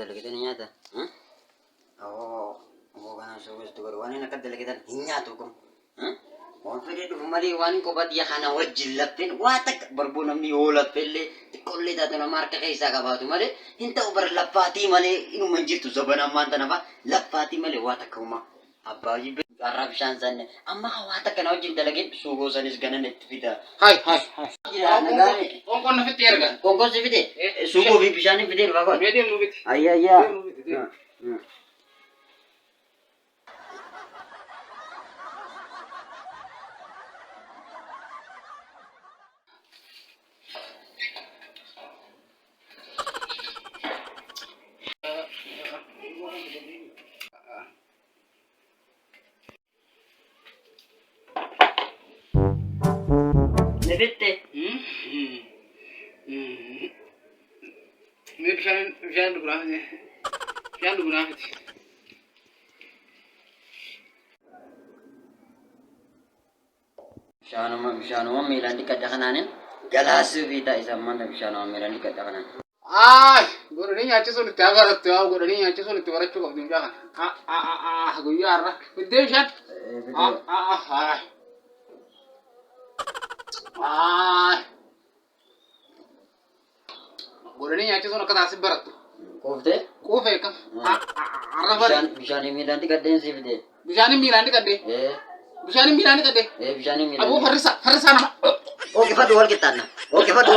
dalagatan niya ta. Oo kana so gusto ko. Wani nakadalagatan hinya to ko. Wan pwede do mali wani ko ba dia kana wajillapin watak barbunam ni holat pelle kolle da na marka kaisa ka ba to mali hinta ubar lapati mali inu manjir to zabana manta na ba lapati mali watak kuma abayi Arab shansan amma watak kana wajin dalagin sugo sanis ganan net fida Hai. ya nagani Kongkon na fitir ka. kongko se fide sugo bi bishani fide ba ko Medium mo bit. ayya Levitte. Mir bishan dugna ne. Bishan dugna fit. Bishanuma milandi kadakananin galasu bita isamman bishanuma milandi kadakanan Ay, godani nyachi sun tabarat ya godani nyachi sun tabarat ko dum jahan. Guyara. Bidde bishan. Ay. Godani nyachi sun ka tasib barat. kofte Kofe ka. Araba. bishani milandi kaden sivide Bishani milandi kadde. Bishani milandi kadde. bishani milandi Abu farisa nama. oke fadu wal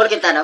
kitana